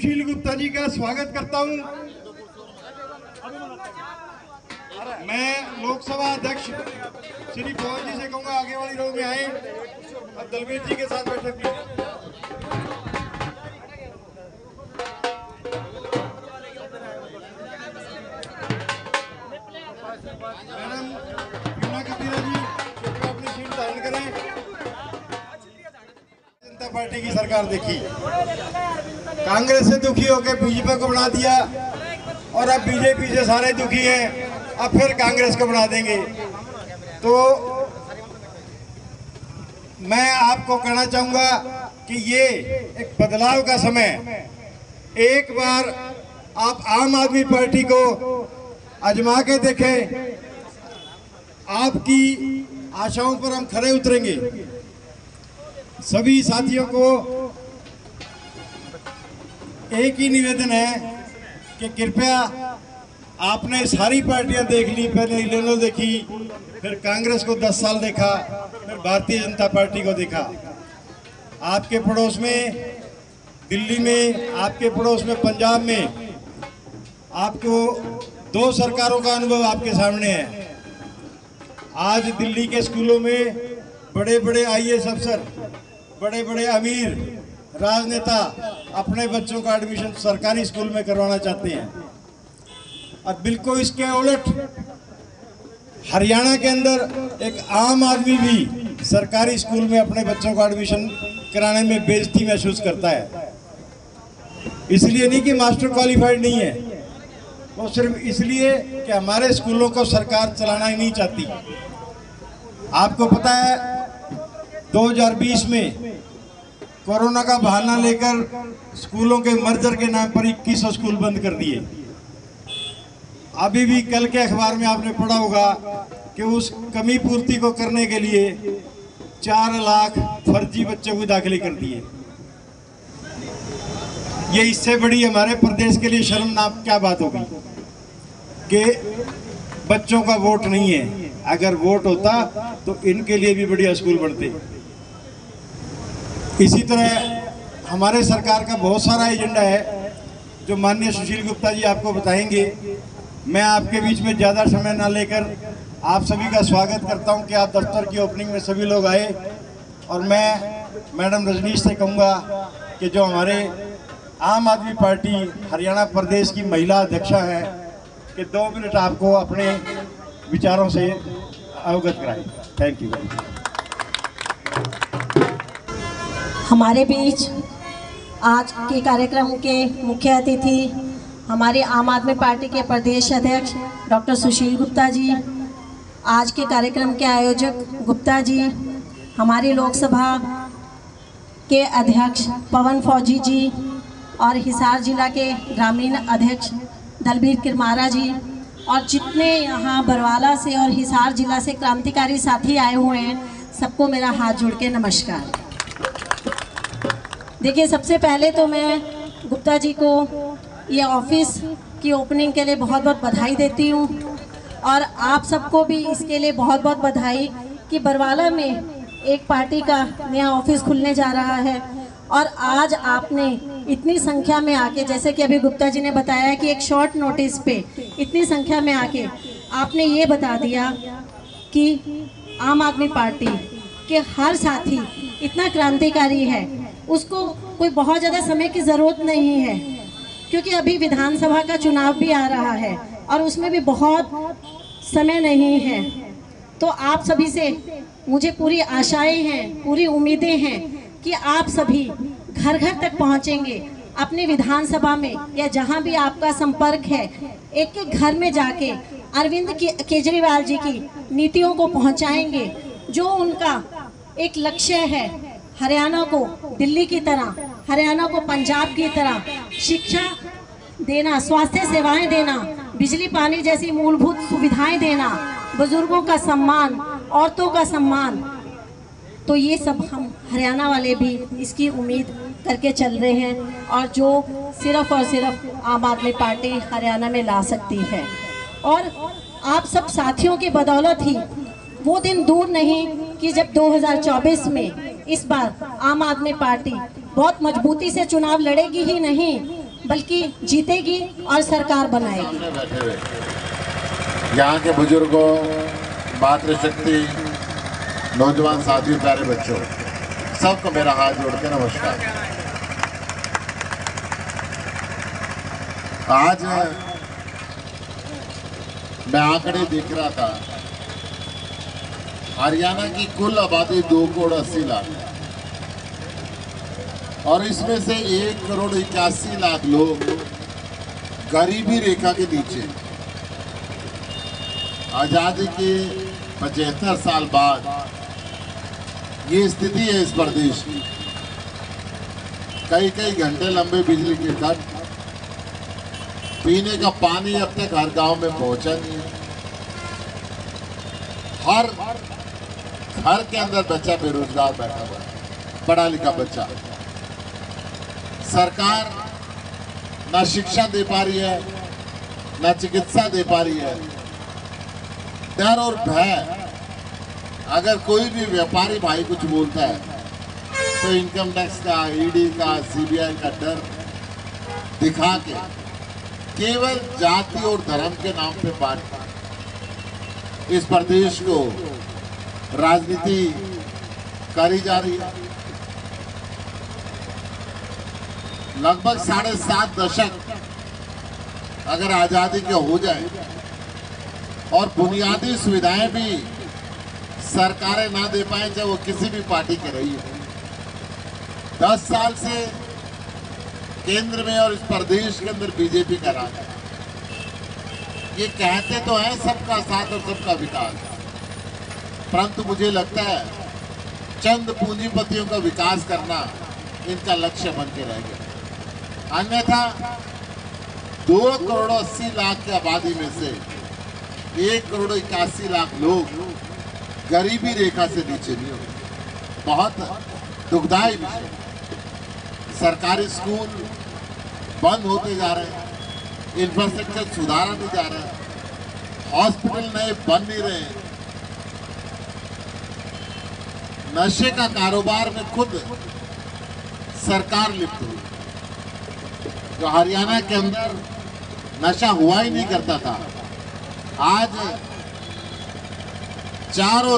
सुशील गुप्ता जी का स्वागत करता हूं। मैं लोकसभा अध्यक्ष श्री पवन जी से कहूंगा आगे वाली रो में आए और दलवीर जी के साथ बैठे प्लीज। मैडम यूना कबीरा जी कृपया अपनी सीट धारण करें। जनता पार्टी की सरकार देखी, कांग्रेस से दुखी होकर बीजेपी को बना दिया और अब बीजेपी से सारे दुखी हैं, अब फिर कांग्रेस को बना देंगे। तो मैं आपको कहना चाहूंगा कि ये एक बदलाव का समय, एक बार आप आम आदमी पार्टी को आजमा के देखें, आपकी आशाओं पर हम खरे उतरेंगे। सभी साथियों को एक ही निवेदन है कि कृपया आपने सारी पार्टियां देख ली, पहले इनेलो देखी, फिर कांग्रेस को 10 साल देखा, फिर भारतीय जनता पार्टी को देखा। आपके पड़ोस में दिल्ली में, आपके पड़ोस में पंजाब में आपको 2 सरकारों का अनुभव आपके सामने है। आज दिल्ली के स्कूलों में बड़े बड़े IAS अफसर, बड़े बड़े अमीर राजनेता अपने बच्चों का एडमिशन सरकारी स्कूल में करवाना चाहते हैं। और बिल्कुल इसके उलट हरियाणा के अंदर एक आम आदमी भी सरकारी स्कूल में अपने बच्चों का एडमिशन कराने में बेइज्जती महसूस करता है। इसलिए नहीं कि मास्टर क्वालिफाइड नहीं है, वो सिर्फ इसलिए कि हमारे स्कूलों को सरकार चलाना ही नहीं चाहती। आपको पता है 2020 में कोरोना का बहाना लेकर स्कूलों के मर्जर के नाम पर 21 स्कूल बंद कर दिए। अभी भी कल के अखबार में आपने पढ़ा होगा कि उस कमी पूर्ति को करने के लिए 4 लाख फर्जी बच्चों को दाखिले कर दिए। ये इससे बड़ी हमारे प्रदेश के लिए शर्मनाक क्या बात होगी कि बच्चों का वोट नहीं है। अगर वोट होता तो इनके लिए भी बढ़िया स्कूल बनते। इसी तरह हमारे सरकार का बहुत सारा एजेंडा है जो माननीय सुशील गुप्ता जी आपको बताएंगे। मैं आपके बीच में ज़्यादा समय ना लेकर आप सभी का स्वागत करता हूं कि आप दफ्तर की ओपनिंग में सभी लोग आए। और मैं मैडम रजनीश से कहूँगा कि जो हमारे आम आदमी पार्टी हरियाणा प्रदेश की महिला अध्यक्षा है कि 2 मिनट आपको अपने विचारों से अवगत कराएं। Thank you. हमारे बीच आज के कार्यक्रम के मुख्य अतिथि हमारे आम आदमी पार्टी के प्रदेश अध्यक्ष डॉक्टर सुशील गुप्ता जी, आज के कार्यक्रम के आयोजक गुप्ता जी, हमारी लोकसभा के अध्यक्ष पवन फौजी जी और हिसार जिला के ग्रामीण अध्यक्ष दलबीर किरमारा जी और जितने यहाँ बरवाला से और हिसार जिला से क्रांतिकारी साथी आए हुए हैं, सबको मेरा हाथ जोड़ के नमस्कार। देखिए, सबसे पहले तो मैं गुप्ता जी को ये ऑफिस की ओपनिंग के लिए बहुत बहुत बधाई देती हूँ और आप सबको भी इसके लिए बहुत बहुत बधाई कि बरवाला में एक पार्टी का नया ऑफिस खुलने जा रहा है। और आज आपने इतनी संख्या में आके, जैसे कि अभी गुप्ता जी ने बताया कि एक शॉर्ट नोटिस पे इतनी संख्या में आके आपने ये बता दिया कि आम आदमी पार्टी के हर साथी इतना क्रांतिकारी है, उसको कोई बहुत ज़्यादा समय की ज़रूरत नहीं है, क्योंकि अभी विधानसभा का चुनाव भी आ रहा है और उसमें भी बहुत समय नहीं है। तो आप सभी से मुझे पूरी आशाएं हैं, पूरी उम्मीदें हैं कि आप सभी घर घर तक पहुंचेंगे, अपनी विधानसभा में या जहां भी आपका संपर्क है, एक एक घर में जाके अरविंद केजरीवाल जी की नीतियों को पहुंचाएंगे। जो उनका एक लक्ष्य है, हरियाणा को दिल्ली की तरह, हरियाणा को पंजाब की तरह शिक्षा देना, स्वास्थ्य सेवाएं देना, बिजली पानी जैसी मूलभूत सुविधाएं देना, बुजुर्गों का सम्मान, औरतों का सम्मान, तो ये सब हम हरियाणा वाले भी इसकी उम्मीद करके चल रहे हैं और जो सिर्फ और सिर्फ आम आदमी पार्टी हरियाणा में ला सकती है। और आप सब साथियों की बदौलत ही वो दिन दूर नहीं कि जब 2024 में इस बार आम आदमी पार्टी बहुत मजबूती से चुनाव लड़ेगी ही नहीं, बल्कि जीतेगी और सरकार बनाएगी। बैठे हुए यहाँ के बुजुर्गों, मातृशक्ति, नौजवान साथियों, प्यारे बच्चों, सबको मेरा हाथ जोड़ के नमस्कार। आज मैं आंकड़े देख रहा था, हरियाणा की कुल आबादी 2 करोड़ 80 लाख और इसमें से 1 करोड़ 81 लाख लोग गरीबी रेखा के नीचे। आजादी के 75 साल बाद ये स्थिति है इस प्रदेश की। कई कई घंटे लंबे बिजली के कट, पीने का पानी अब तक हर गांव में पहुंचा नहीं है। हर घर के अंदर बच्चा बेरोजगार बैठा हुआ है, पढ़ा लिखा बच्चा। सरकार ना शिक्षा दे पा रही है, ना चिकित्सा दे पा रही है। डर और भय, अगर कोई भी व्यापारी भाई कुछ बोलता है तो इनकम टैक्स का, ईडी का, सीबीआई का डर दिखा के केवल जाति और धर्म के नाम पे बांट इस प्रदेश को राजनीति करी जा रही है। लगभग 7.5 दशक अगर आजादी के हो जाए और बुनियादी सुविधाएं भी सरकारें ना दे पाए, चाहे वो किसी भी पार्टी की रही हो। 10 साल से केंद्र में और इस प्रदेश के अंदर बीजेपी का राज है। ये कहते तो हैं सबका साथ और सबका विकास, परंतु मुझे लगता है चंद पूंजीपतियों का विकास करना इनका लक्ष्य बन के रह गया। अन्यथा 2 करोड़ 80 लाख की आबादी में से 1 करोड़ 81 लाख लोग गरीबी रेखा से नीचे नहीं होते। बहुत दुखदायी विषय। सरकारी स्कूल बंद होते जा रहे हैं, इंफ्रास्ट्रक्चर सुधारा नहीं जा रहा है, हॉस्पिटल नए बन नहीं रहे हैं। नशे का कारोबार में खुद सरकार लिप्त हुई। जो हरियाणा के अंदर नशा हुआ ही नहीं करता था, आज चारों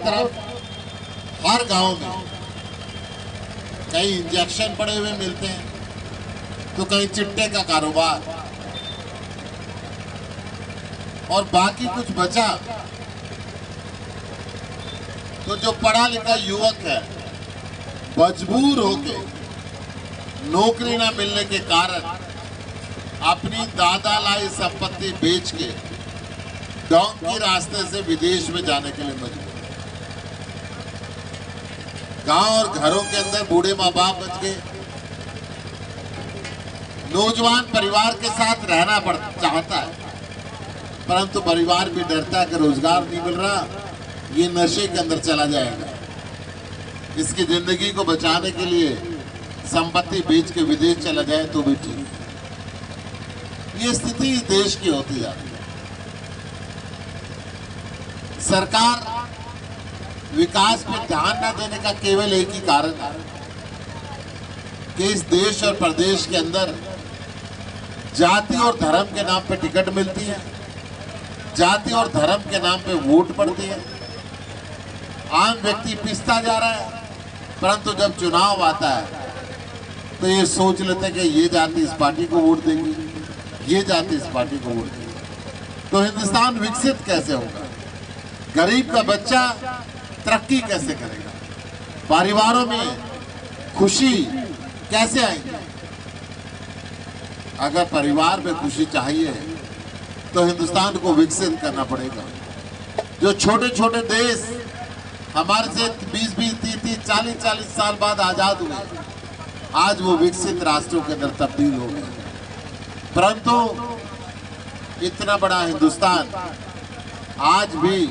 तरफ हर गांव में कहीं इंजेक्शन पड़े हुए मिलते हैं, तो कहीं चिट्टे का कारोबार, और बाकी कुछ बचा तो जो पढ़ा लिखा युवक है मजबूर होके नौकरी ना मिलने के कारण अपनी दादा लाई संपत्ति बेच के डोंकी रास्ते से विदेश में जाने के लिए मजबूर। गांव और घरों के अंदर बूढ़े माँ बाप बच गए। नौजवान परिवार के साथ रहना चाहता है, परंतु परिवार भी डरता है कि रोजगार नहीं मिल रहा, ये नशे के अंदर चला जाएगा। इसकी जिंदगी को बचाने के लिए संपत्ति बेच के विदेश चला जाए तो भी ठीक। ये स्थिति इस देश की होती जा रही है। सरकार विकास पे ध्यान न देने का केवल एक ही कारण है कि इस देश और प्रदेश के अंदर जाति और धर्म के नाम पे टिकट मिलती है, जाति और धर्म के नाम पे वोट पड़ती है। आम व्यक्ति पिसता जा रहा है, परंतु जब चुनाव आता है तो ये सोच लेते हैं कि ये जाति इस पार्टी को वोट देगी, ये जाति इस पार्टी को वोट देगी। तो हिंदुस्तान विकसित कैसे होगा? गरीब का बच्चा तरक्की कैसे करेगा? परिवारों में खुशी कैसे आएगी? अगर परिवार में खुशी चाहिए तो हिंदुस्तान को विकसित करना पड़ेगा। जो छोटे छोटे देश हमारे से 20-20, 30-30, 40-40 साल बाद आजाद हुए, आज वो विकसित राष्ट्रों के अंदर तब्दील हो गए। परंतु इतना बड़ा हिंदुस्तान आज भी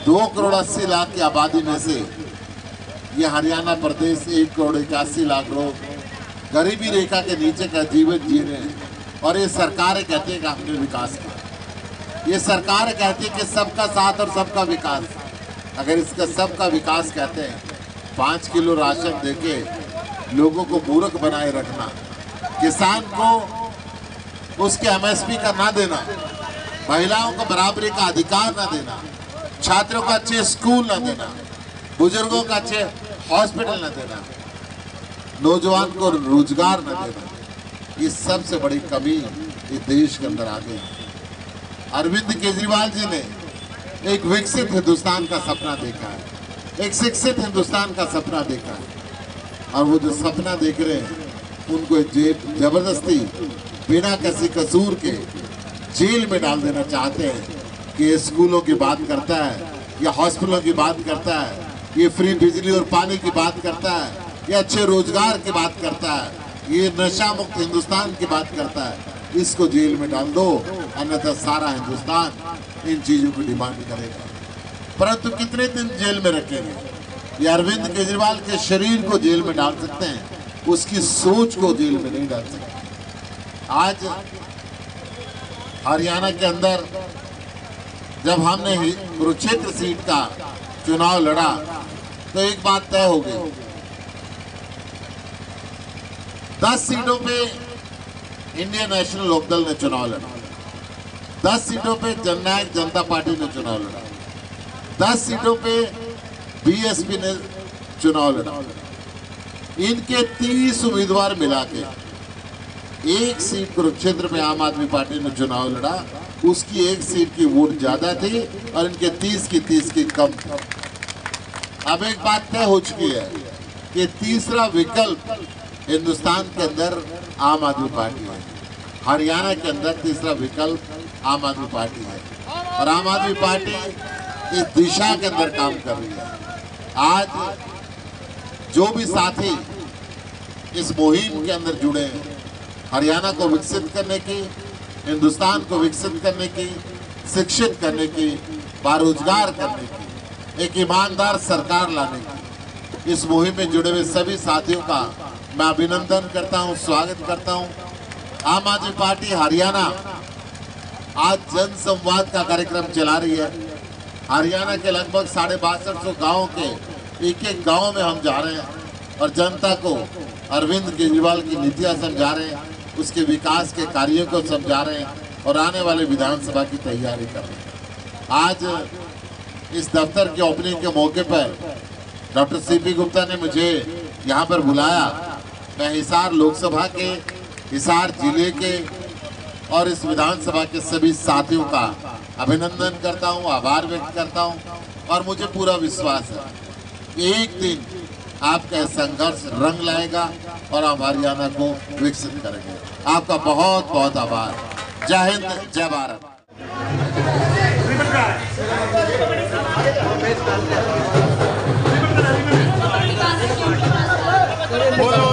2 करोड़ 80 लाख की आबादी में से ये हरियाणा प्रदेश 1 करोड़ 81 लाख लोग गरीबी रेखा के नीचे का जीवन जी रहे हैं। और ये सरकार कहती है कि हमने विकास किया, ये सरकार कहती है कि सबका साथ और सबका विकास। अगर इसका सबका विकास कहते हैं 5 किलो राशन देके लोगों को मूर्ख बनाए रखना, किसान को उसके एमएसपी का ना देना, महिलाओं को बराबरी का अधिकार ना देना, छात्रों को अच्छे स्कूल ना देना, बुजुर्गों को अच्छे हॉस्पिटल ना देना, नौजवान को रोजगार न देना, ये सबसे बड़ी कमी इस देश के अंदर आ गई। अरविंद केजरीवाल जी ने एक विकसित हिंदुस्तान का सपना देखा है, एक शिक्षित हिंदुस्तान का सपना देखा है, और वो जो सपना देख रहे हैं उनको जबरदस्ती बिना किसी कसूर के जेल में डाल देना चाहते हैं। कि ये स्कूलों की बात करता है, या हॉस्पिटलों की बात करता है, ये फ्री बिजली और पानी की बात करता है, ये अच्छे रोजगार की बात करता है, ये नशा मुक्त हिंदुस्तान की बात करता है, इसको जेल में डाल दो, अन्यथा सारा हिंदुस्तान इन चीजों की डिमांड करेगा। परंतु कितने दिन जेल में रखेंगे? ये अरविंद केजरीवाल के शरीर को जेल में डाल सकते हैं, उसकी सोच को जेल में नहीं डाल सकते। आज हरियाणा के अंदर जब हमने कुरुक्षेत्र सीट का चुनाव लड़ा तो एक बात तय हो गई, 10 सीटों पे इंडियन नेशनल लोकदल ने चुनाव लड़ा, 10 सीटों पे जननायक जनता पार्टी ने चुनाव लड़ा, 10 सीटों पे बीएसपी ने चुनाव लड़ा। इनके 30 उम्मीदवार मिला के एक सीट कुरुक्षेत्र में आम आदमी पार्टी ने चुनाव लड़ा, उसकी एक सीट की वोट ज्यादा थी और इनके 30 की कम थी। अब एक बात तय हो चुकी है कि तीसरा विकल्प हिंदुस्तान के अंदर आम आदमी पार्टी है, हरियाणा के अंदर तीसरा विकल्प आम आदमी पार्टी है, और आम आदमी पार्टी इस दिशा के अंदर काम कर रही है। आज जो भी साथी इस मुहिम के अंदर जुड़े हैं, हरियाणा को विकसित करने की, हिंदुस्तान को विकसित करने की, शिक्षित करने की, बारोजगार करने की, एक ईमानदार सरकार लाने की, इस मुहिम में जुड़े हुए सभी साथियों का मैं अभिनंदन करता हूं, स्वागत करता हूं। आम आदमी पार्टी हरियाणा आज जन संवाद का कार्यक्रम चला रही है। हरियाणा के लगभग 6250 गाँव के एक गाँव में हम जा रहे हैं और जनता को अरविंद केजरीवाल की नीतियां समझा रहे हैं, उसके विकास के कार्यों को समझा रहे हैं और आने वाले विधानसभा की तैयारी कर रहे हैं। आज इस दफ्तर के ओपनिंग के मौके पर डॉक्टर सीपी गुप्ता ने मुझे यहाँ पर बुलाया। मैं हिसार लोकसभा के, हिसार जिले के और इस विधानसभा के सभी साथियों का अभिनंदन करता हूँ, आभार व्यक्त करता हूँ, और मुझे पूरा विश्वास है कि एक दिन आपका संघर्ष रंग लाएगा और आप हरियाणा को विकसित करेंगे। आपका बहुत बहुत आभार। जय हिंद, जय भारत। बोलो